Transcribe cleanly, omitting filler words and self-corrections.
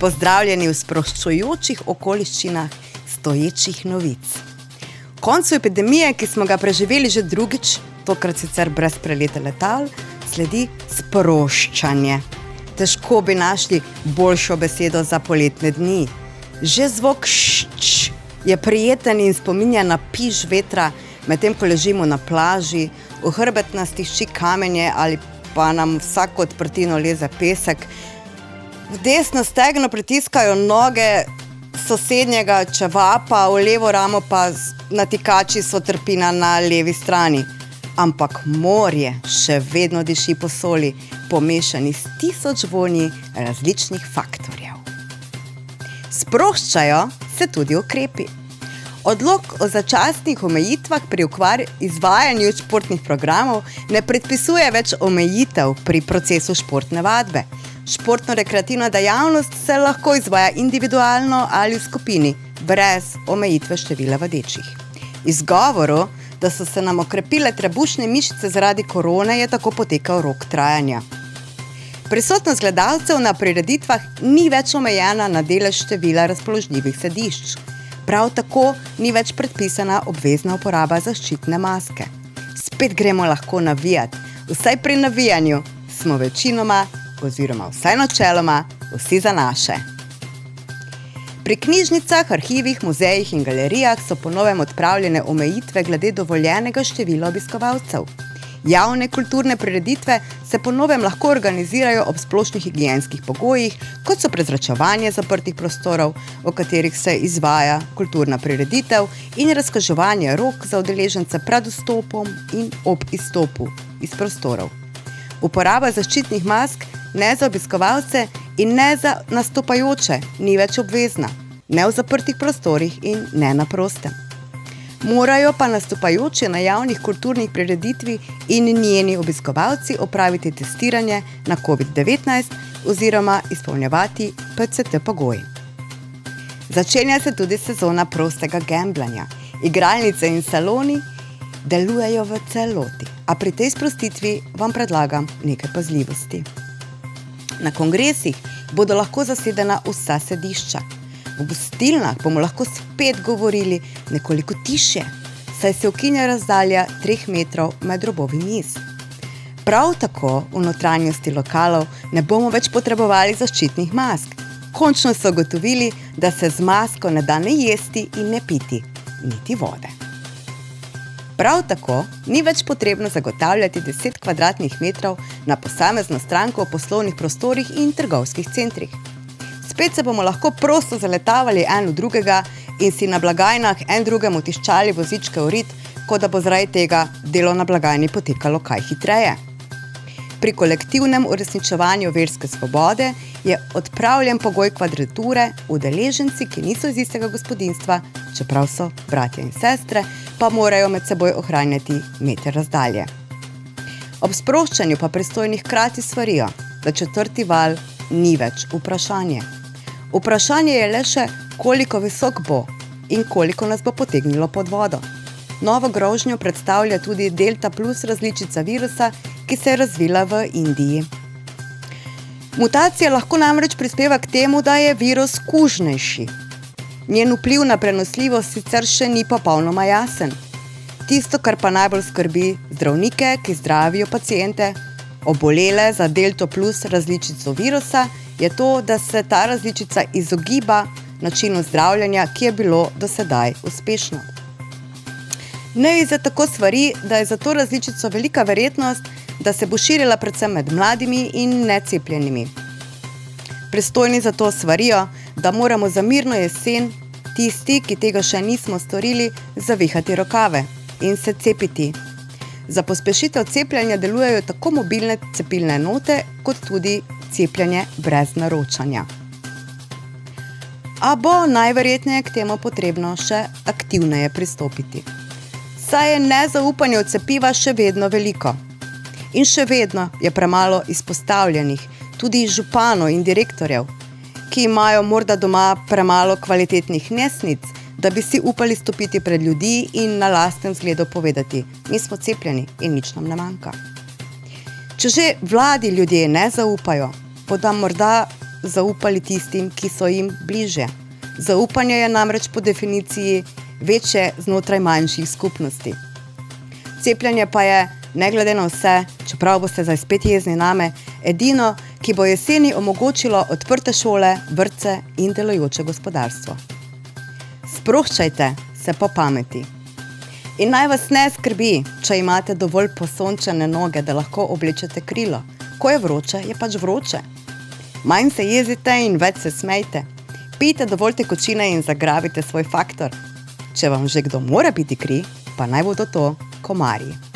Pozdravljeni v sproščujočih okoliščinah stoječih novic. Koncu epidemije, ki smo ga preživeli že drugič, tokrat sicer brez preleta letal, sledi sproščanje. Težko bi našli boljšo besedo za poletne dni. Že zvok šč je prijeten in spominja na piš vetra, medtem ko ležimo na plaži, v hrbet nas tišči kamenje ali pa nam vsako odprtino leze pesek. V desno stegno pritiskajo noge sosednjega čevapa, v levo ramo pa natikači sotrpina na levi strani. Ampak morje še vedno diši po soli, pomešani s 1000 vonji različnih faktorjev. Sproščajo se tudi ukrepi. Odlok o začasnih omejitvah pri izvajanju športnih programov ne predpisuje več omejitev pri procesu športne vadbe. Športno-rekreativna dejavnost se lahko izvaja individualno ali v skupini, brez omejitve števila vadečih. Izgovoru, da so se nam okrepile trebušne mišice zaradi korone, je tako potekal rok trajanja. Prisotnost gledalcev na prireditvah ni več omejena na delež števila razpoložljivih sedišč. Prav tako ni več predpisana obvezna uporaba zaščitne maske. Spet gremo lahko navijat. Vsaj pri navijanju smo večinoma, oziroma vsaj načeloma, vsi za naše. Pri knjižnicah, arhivih, muzejih in galerijah so po novem odpravljene omejitve glede dovoljenega števila obiskovalcev. Javne kulturne prireditve se po novem lahko organizirajo ob splošnih higienskih pogojih, kot so prezračevanje zaprtih prostorov, v katerih se izvaja kulturna prireditev, in razkuževanje rok za udeležence pred vstopom in ob izstopu iz prostorov. Uporaba zaščitnih mask ne za obiskovalce in ne za nastopajoče ni več obvezna, ne v zaprtih prostorih in ne na prostem. Morajo pa nastopajoči na javnih kulturnih prireditvi in njeni obiskovalci opraviti testiranje na COVID-19 oziroma izpolnjevati PCT pogoji. Začenja se tudi sezona prostega gemblanja. Igralnice in saloni delujejo v celoti, a pri tej sprostitvi vam predlagam nekaj pazljivosti. Na kongresih bodo lahko zasedena vsa sedišča. V gostilnah bomo lahko spet govorili nekoliko tišje, saj se ukinja razdalja 3 metrov med robovi miz. Prav tako v notranjosti lokalov ne bomo več potrebovali zaščitnih mask. Končno so ugotovili, da se z masko ne da ne jesti in ne piti, niti vode. Prav tako ni več potrebno zagotavljati 10 kvadratnih metrov na posamezno stranko v poslovnih prostorih in trgovskih centrih. Spet se bomo lahko prosto zaletavali en v drugega in si na blagajnah en drugemu tiščali vozičke v rit, kot da bo zaradi tega delo na blagajni potekalo kaj hitreje. Pri kolektivnem uresničevanju verske svobode je odpravljen pogoj kvadrature, udeleženci, ki niso iz istega gospodinjstva, čeprav so bratje in sestre, pa morajo med seboj ohranjati meter razdalje. Ob sproščanju pa pristojni hkrati svarijo, da 4. val ni več vprašanje. Vprašanje je le še, koliko visok bo in koliko nas bo potegnilo pod vodo. Novo grožnjo predstavlja tudi Delta plus različica virusa, ki se je razvila v Indiji. Mutacija lahko namreč prispeva k temu, da je virus kužnejši. Njen vpliv na prenosljivost sicer še ni popolnoma jasen. Tisto, kar pa najbolj skrbi zdravnike, ki zdravijo paciente, obolele za Delta plus različico virusa, je to, da se ta različica izogiba načinu zdravljenja, ki je bilo do sedaj uspešno. NIJZ tako svari, da je za to različico velika verjetnost, da se bo širila predvsem med mladimi in necepljenimi. Pristojni za to svarijo, da moramo za mirno jesen tisti, ki tega še nismo storili, zavihati rokave in se cepiti. Za pospešitev cepljenja delujejo tako mobilne cepilne enote, kot tudi cepljenje brez naročanja. A bo najverjetneje k temu potrebno še aktivneje pristopiti. Saj je nezaupanje v cepiva še vedno veliko. In še vedno je premalo izpostavljenih, tudi županov in direktorjev, ki imajo morda doma premalo kvalitetnih nesnic, da bi si upali stopiti pred ljudi in na lastnem zgledu povedati, mi smo cepljeni in nič nam ne manjka. Če že vladi ljudje ne zaupajo, bodo morda zaupali tistim, ki so jim bližje. Zaupanje je namreč po definiciji večje znotraj manjših skupnosti. Cepljenje pa je, ne glede na vse, čeprav boste zdaj spet jezni name, edino, ki bo jeseni omogočilo odprte šole, vrtce in delujoče gospodarstvo. Sproščajte se po pameti. In naj vas ne skrbi, če imate dovolj posončene noge, da lahko oblečete krilo. Ko je vroče, je pač vroče. Manj se jezite in več se smejte. Pijte dovolj tekočine in zagrabite svoj faktor. Če vam že kdo mora biti kri, pa naj bodo to komarji.